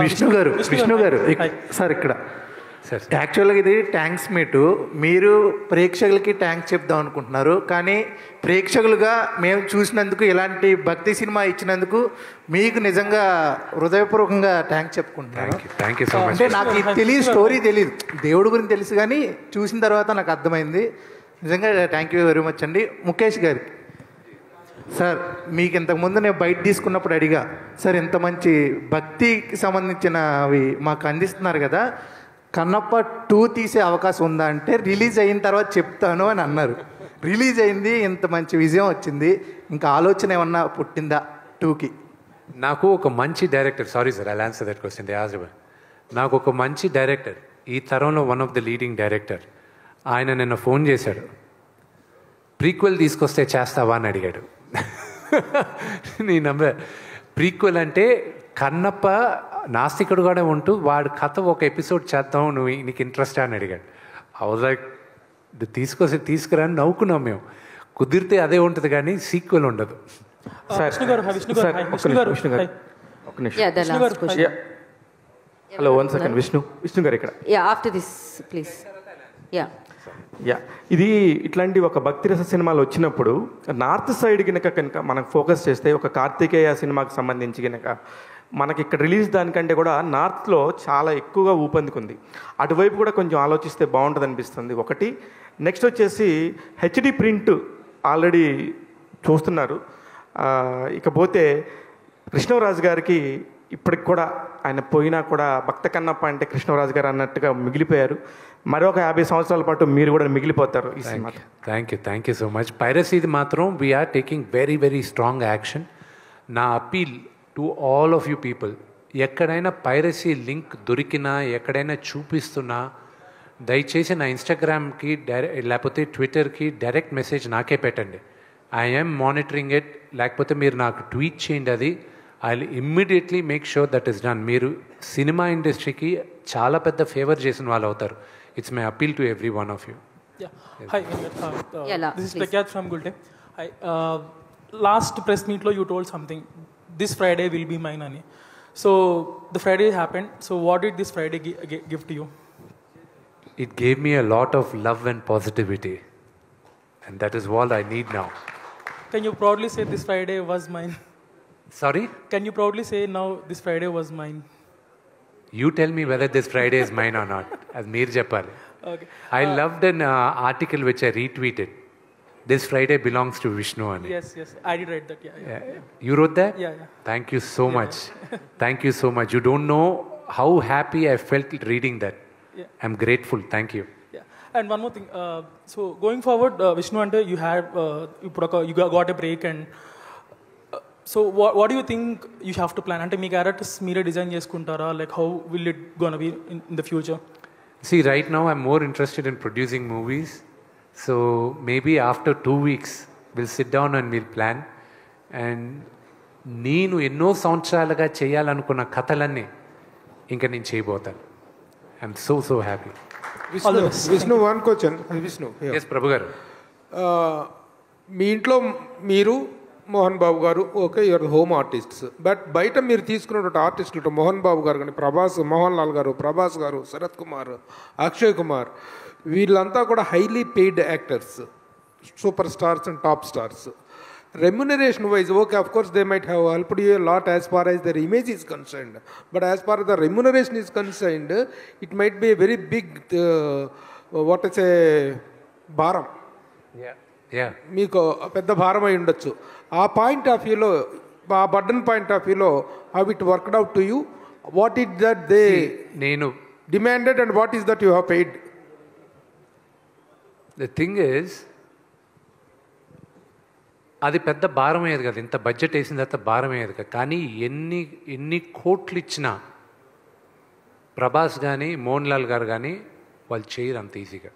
విష్ణు గారు సార్ ఇక్కడ యాక్చువల్గా ఇది ట్యాంక్స్ మీటు. మీరు ప్రేక్షకులకి ట్యాంక్స్ చెప్దాం అనుకుంటున్నారు, కానీ ప్రేక్షకులుగా మేము చూసినందుకు ఇలాంటి భక్తి సినిమా ఇచ్చినందుకు మీకు నిజంగా హృదయపూర్వకంగా ట్యాంక్స్ చెప్పుకుంటున్నాను. అంటే నాకు తెలియదు, స్టోరీ తెలియదు, దేవుడి గురించి తెలుసు, కానీ చూసిన తర్వాత నాకు అర్థమైంది. నిజంగా థ్యాంక్ యూ వెరీ మచ్ అండి. ముఖేష్ గారికి సార్, మీకు ఇంతకుముందు నేను బయట తీసుకున్నప్పుడు అడిగా, సార్ ఇంత మంచి భక్తికి సంబంధించినవి మాకు అందిస్తున్నారు కదా, కన్నప్ప 2 తీసే అవకాశం ఉందా అంటే రిలీజ్ అయిన తర్వాత చెప్తాను అని అన్నారు. రిలీజ్ అయింది, ఇంత మంచి విజయం వచ్చింది, ఇంకా ఆలోచన ఏమన్నా పుట్టిందా 2కి? నాకు ఒక మంచి director, sorry sir I answer that question, నాకు ఒక మంచి డైరెక్టర్, ఈ తరంలో one of the leading director, ఆయన నిన్న ఫోన్ చేశాడు, ప్రీక్వెల్ తీసుకొస్తే చేస్తావా అని అడిగాడు. నీ నంబర్ ప్రీక్వెల్ అంటే కన్నప్ప నాస్తికుడు కూడా ఉంటూ వాడు కథ ఒక ఎపిసోడ్ చేద్దాం, నువ్వు నీకు ఇంట్రెస్ట్ అని అడిగాడు. లైక్ తీసుకురా అని నవ్వుకున్నాం మేము. కుదిరితే అదే ఉంటుంది కానీ సీక్వెల్ ఉండదు. Hello, 1 second. విష్ణు గారు ఇక్కడ. After this please. ఇది ఇట్లాంటి ఒక భక్తిరస సినిమాలు వచ్చినప్పుడు నార్త్ సైడ్ కనుక మనం ఫోకస్ చేస్తే, ఒక కార్తికేయ సినిమాకి సంబంధించి కనుక మనకి ఇక్కడ రిలీజ్ దానికంటే కూడా నార్త్లో చాలా ఎక్కువగా ఊపందుకుంది. అటువైపు కూడా కొంచెం ఆలోచిస్తే బాగుంటుంది అనిపిస్తుంది ఒకటి. నెక్స్ట్ వచ్చేసి హెచ్డి ప్రింట్ ఆల్రెడీ చూస్తున్నారు. ఇకపోతే కృష్ణరాజు గారికి ఇప్పటికి కూడా ఆయన పోయినా కూడా భక్త కన్నప్ప అంటే కృష్ణరాజు గారు అన్నట్టుగా మిగిలిపోయారు. మరొక 50 సంవత్సరాల పాటు మీరు కూడా మిగిలిపోతారు ఈ cinema. Thank you so much. పైరసీది మాత్రం we are taking very very strong action. నా appeal to all of you people, ఎక్కడైనా పైరసీ లింక్ దొరికినా, ఎక్కడైనా చూపిస్తున్నా, దయచేసి నా ఇన్స్టాగ్రామ్కి లేకపోతే ట్విట్టర్కి డైరెక్ట్ మెసేజ్ నాకే పెట్టండి. I'm monitoring it. లేకపోతే మీరు నాకు ట్వీట్ చేయండి, అది I will immediately make sure that is done. మీరు సినిమా ఇండస్ట్రీకి చాలా పెద్ద ఫేవర్ చేసిన వాళ్ళు అవుతారు. It's my appeal to every one of you. Hi, this is Prakyat from Gulte. Hi, last press meet lo you told something, this Friday will be mine ani. So the Friday happened. So what did this Friday give to you? It gave me a lot of love and positivity, and that is all I need now. Can you proudly say this Friday was mine? Sorry? Can you proudly say now this Friday was mine? You tell me whether this Friday is mine or not. As meer cheppali. Okay. I loved an article which I retweeted. This Friday belongs to Vishnu ani. Yes, I did write that. Yeah. You wrote that? Yeah. Thank you so much. Thank you so much. You don't know how happy I felt reading that. Yeah. I'm grateful. Thank you. Yeah. And one more thing. So going forward, Vishnu ante you had you got a break, and so what do you think you have to plan? Ante mee characters meere design cheskuntara, like how will it gonna be in the future? See, right now I'm more interested in producing movies. So maybe after 2 weeks we'll sit down and we'll plan. And నేను ఎన్నో సంవత్సరాలుగా చేయాలనుకున్న కథలన్నీ ఇంకా నేను చేయబోతాను. I'm so happy. Vishnu, one question. Vishnu, yes Prabhu garu. మీ ఇంట్లో మీరు Mohan Babu garu okay, your home artists, but బయట మీరు తీసుకున్నటువంటి ఆర్టిస్టులు మోహన్ బాబు గారు కానీ, మోహన్ లాల్ గారు, ప్రభాస్ గారు, శరత్ కుమార్, అక్షయ్ కుమార్, వీళ్ళంతా కూడా highly paid actors, super stars and top stars. Remuneration wise, okay, of course they might have helped you a lot as far as their image is concerned, but as far as the remuneration is concerned, it might be a very big what I say bharam. Yeah. మీకు పెద్ద భారం అయి ఉండొచ్చు. ఆ point of వ్యూలో, ఆ burden point of వ్యూలో, how it worked out to you, what it that they నేను demanded and what is that you have paid? The thing is, అది పెద్ద భారం అయ్యేది కదా, ఇంత బడ్జెట్ వేసిన తర్వాత భారం అయ్యేది కదా. కానీ ఎన్ని కోట్లు ఇచ్చినా ప్రభాస్ కానీ మోహన్ లాల్ గారు కానీ వాళ్ళు చేయరు అంత ఈజీగా.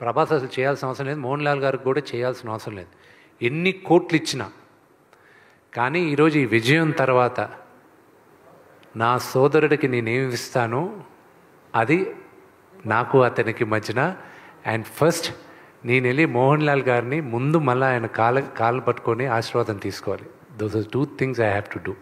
ప్రభాస్ అసలు చేయాల్సిన అవసరం లేదు, మోహన్ లాల్ గారికి కూడా చేయాల్సిన అవసరం లేదు, ఎన్ని కోట్లు ఇచ్చినా. కానీ ఈరోజు ఈ విజయం తర్వాత నా సోదరుడికి నేనేమి ఇస్తానో అది నాకు అతనికి మధ్యన. అండ్ ఫస్ట్ నేను వెళ్ళి మోహన్ లాల్ గారిని ముందు మళ్ళీ ఆయన కాళ్ళు పట్టుకొని ఆశీర్వాదం తీసుకోవాలి. Those are 2 things I have to do.